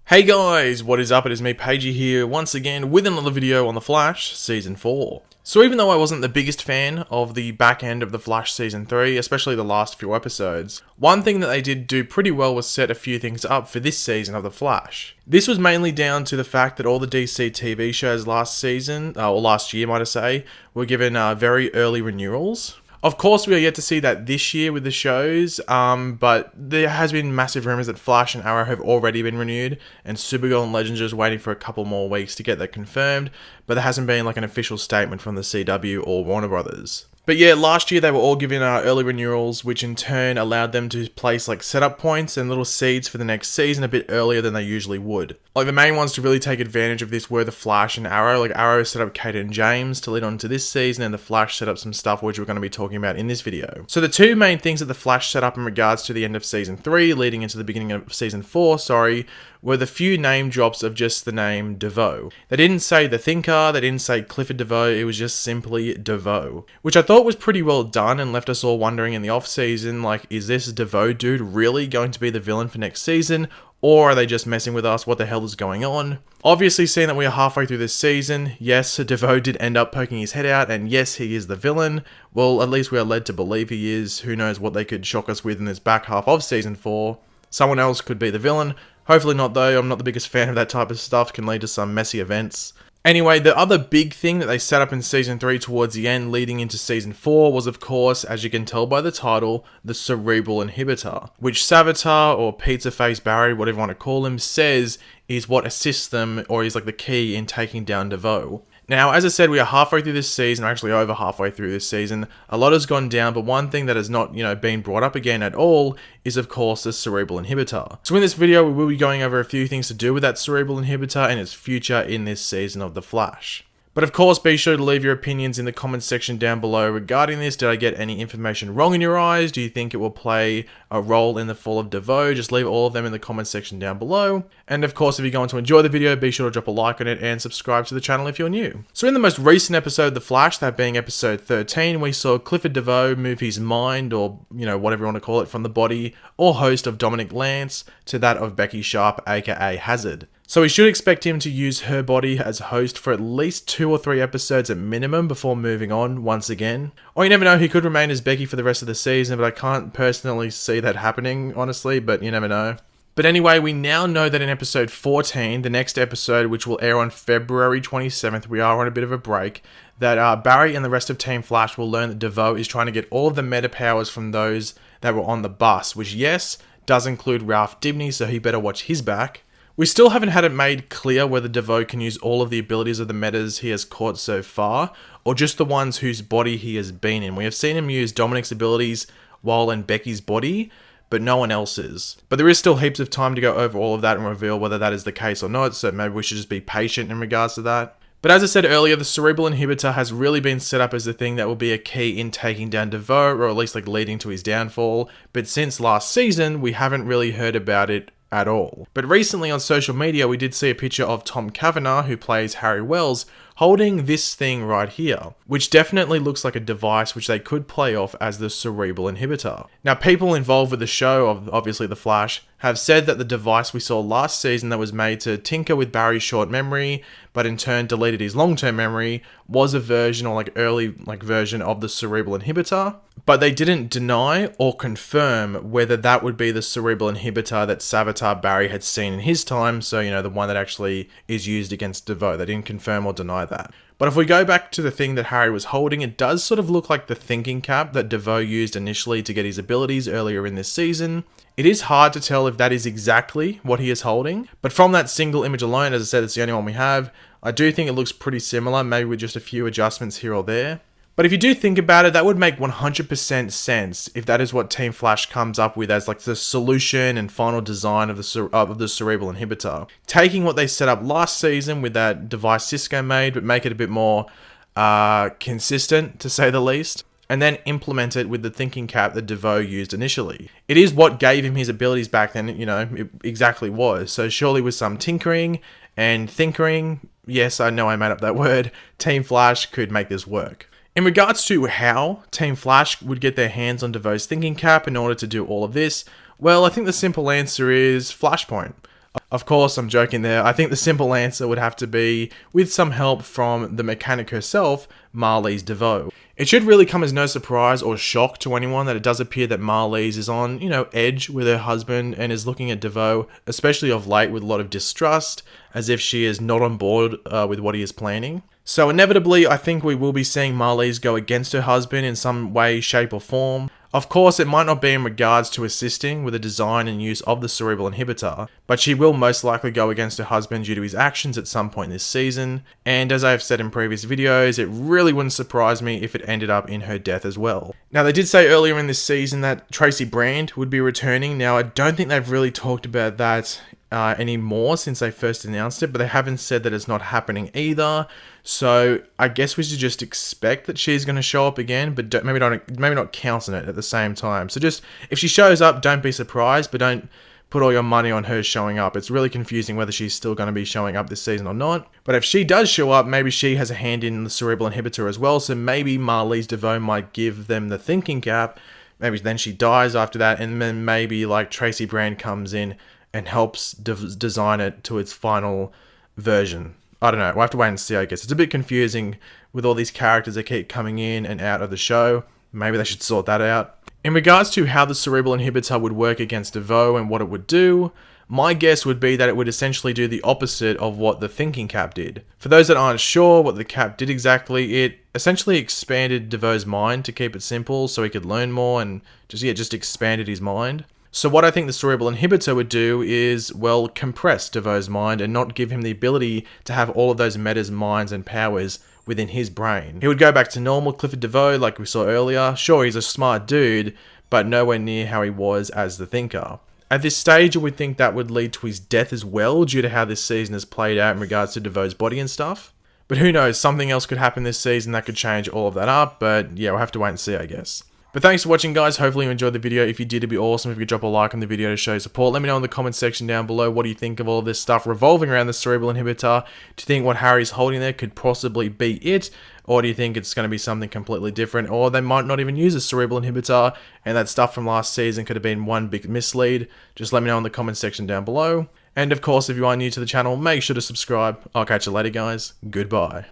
Hey guys, what is up? It is me, Pagey here, once again with another video on The Flash Season 4. So even though I wasn't the biggest fan of the back end of The Flash Season 3, especially the last few episodes, one thing that they did do pretty well was set a few things up for this season of The Flash. This was mainly down to the fact that all the DC TV shows last season, or last year might I say, were given very early renewals. Of course, we are yet to see that this year with the shows, but there has been massive rumours that Flash and Arrow have already been renewed, and Supergirl and Legends are just waiting for a couple more weeks to get that confirmed, but there hasn't been like an official statement from the CW or Warner Brothers. But yeah, last year they were all given early renewals, which in turn allowed them to place like setup points and little seeds for the next season a bit earlier than they usually would. Like the main ones to really take advantage of this were the Flash and Arrow. Like Arrow set up Kate and James to lead on to this season, and the Flash set up some stuff which we're going to be talking about in this video. So the two main things that the Flash set up in regards to the end of Season 3, leading into the beginning of Season 4, were the few name drops of just the name DeVoe. They didn't say the Thinker, they didn't say Clifford DeVoe, it was just simply DeVoe. Which I thought was pretty well done and left us all wondering in the off-season, like, is this DeVoe dude really going to be the villain for next season? Or are they just messing with us? What the hell is going on? Obviously, seeing that we are halfway through this season, yes, DeVoe did end up poking his head out, and yes, he is the villain. Well, at least we are led to believe he is. Who knows what they could shock us with in this back half of Season 4. Someone else could be the villain. Hopefully not though, I'm not the biggest fan of that type of stuff, can lead to some messy events. Anyway, the other big thing that they set up in Season 3 towards the end leading into Season 4 was of course, as you can tell by the title, the Cerebral Inhibitor, which Savitar or Pizza Face Barry, whatever you want to call him, says is what assists them or is like the key in taking down DeVoe. Now, as I said, we are halfway through this season, or actually over halfway through this season. A lot has gone down, but one thing that has not, been brought up again at all is, of course, the Cerebral Inhibitor. So in this video, we will be going over a few things to do with that Cerebral Inhibitor and its future in this season of The Flash. But of course, be sure to leave your opinions in the comments section down below regarding this. Did I get any information wrong in your eyes? Do you think it will play a role in the fall of DeVoe? Just leave all of them in the comments section down below. And of course, if you're going to enjoy the video, be sure to drop a like on it and subscribe to the channel if you're new. So in the most recent episode of The Flash, that being episode 13, we saw Clifford DeVoe move his mind, or whatever you want to call it, from the body or host of Dominic Lance to that of Becky Sharp, aka Hazard. So we should expect him to use her body as host for at least 2 or 3 episodes at minimum before moving on once again. Or you never know, he could remain as Becky for the rest of the season, but I can't personally see that happening, honestly, but you never know. But anyway, we now know that in episode 14, the next episode, which will air on February 27th, we are on a bit of a break, that Barry and the rest of Team Flash will learn that DeVoe is trying to get all of the meta powers from those that were on the bus, which yes, does include Ralph Dibny, so he better watch his back. We still haven't had it made clear whether DeVoe can use all of the abilities of the metas he has caught so far, or just the ones whose body he has been in. We have seen him use Dominic's abilities while in Becky's body, but no one else's. But there is still heaps of time to go over all of that and reveal whether that is the case or not, so maybe we should just be patient in regards to that. But as I said earlier, the Cerebral Inhibitor has really been set up as the thing that will be a key in taking down DeVoe, or at least like leading to his downfall. But since last season, we haven't really heard about it at all. But recently on social media, we did see a picture of Tom Cavanagh, who plays Harry Wells, holding this thing right here, which definitely looks like a device which they could play off as the Cerebral Inhibitor. Now, people involved with the show, obviously The Flash, have said that the device we saw last season that was made to tinker with Barry's short memory, but in turn deleted his long-term memory, was a version or early version of the Cerebral Inhibitor. But they didn't deny or confirm whether that would be the Cerebral Inhibitor that Savitar Barry had seen in his time, so the one that actually is used against DeVoe. They didn't confirm or deny that. But if we go back to the thing that Harry was holding, it does sort of look like the thinking cap that DeVoe used initially to get his abilities earlier in this season. It is hard to tell if that is exactly what he is holding, but from that single image alone, as I said, it's the only one we have, I do think it looks pretty similar, maybe with just a few adjustments here or there. But if you do think about it, that would make 100% sense if that is what Team Flash comes up with as the solution and final design of the Cerebral Inhibitor. Taking what they set up last season with that device Cisco made, but make it a bit more consistent, to say the least, and then implement it with the thinking cap that DeVoe used initially. It is what gave him his abilities back then, it exactly was. So surely with some tinkering and thinkering, yes, I know I made up that word, Team Flash could make this work. In regards to how Team Flash would get their hands on DeVoe's thinking cap in order to do all of this, well, I think the simple answer is Flashpoint. Of course, I'm joking there. I think the simple answer would have to be, with some help from the mechanic herself, Marlize DeVoe. It should really come as no surprise or shock to anyone that it does appear that Marlize is on, edge with her husband and is looking at DeVoe, especially of late, with a lot of distrust, as if she is not on board with what he is planning. So inevitably, I think we will be seeing Marlize go against her husband in some way, shape or form. Of course, it might not be in regards to assisting with the design and use of the Cerebral inhibitor, but she will most likely go against her husband due to his actions at some point this season, and as I have said in previous videos, it really wouldn't surprise me if it ended up in her death as well. Now, they did say earlier in this season that Tracy Brand would be returning. Now, I don't think they've really talked about that anymore since they first announced it, but they haven't said that it's not happening either. So I guess we should just expect that she's going to show up again, but maybe not count on it at the same time. So just, if she shows up, don't be surprised, but don't put all your money on her showing up. It's really confusing whether she's still going to be showing up this season or not. But if she does show up, maybe she has a hand in the Cerebral inhibitor as well. So maybe Marlize DeVoe might give them the thinking cap. Maybe then she dies after that, and then maybe like Tracy Brand comes in and helps design it to its final version. I don't know. We'll have to wait and see, I guess. It's a bit confusing with all these characters that keep coming in and out of the show. Maybe they should sort that out. In regards to how the Cerebral inhibitor would work against DeVoe and what it would do, my guess would be that it would essentially do the opposite of what the thinking cap did. For those that aren't sure what the cap did exactly, it essentially expanded DeVoe's mind, to keep it simple, so he could learn more and just expanded his mind. So what I think the Cerebral inhibitor would do is, well, compress DeVoe's mind and not give him the ability to have all of those metas, minds, and powers within his brain. He would go back to normal Clifford DeVoe, like we saw earlier. Sure, he's a smart dude, but nowhere near how he was as the thinker. At this stage, I would think that would lead to his death as well, due to how this season has played out in regards to DeVoe's body and stuff. But who knows, something else could happen this season that could change all of that up, but yeah, we'll have to wait and see, I guess. But thanks for watching, guys. Hopefully you enjoyed the video. If you did, it'd be awesome if you could drop a like on the video to show your support. Let me know in the comment section down below, what do you think of all of this stuff revolving around the Cerebral inhibitor? Do you think what Harry's holding there could possibly be it? Or do you think it's going to be something completely different? Or they might not even use a Cerebral inhibitor, and that stuff from last season could have been one big mislead? Just let me know in the comment section down below. And of course, if you are new to the channel, make sure to subscribe. I'll catch you later, guys. Goodbye.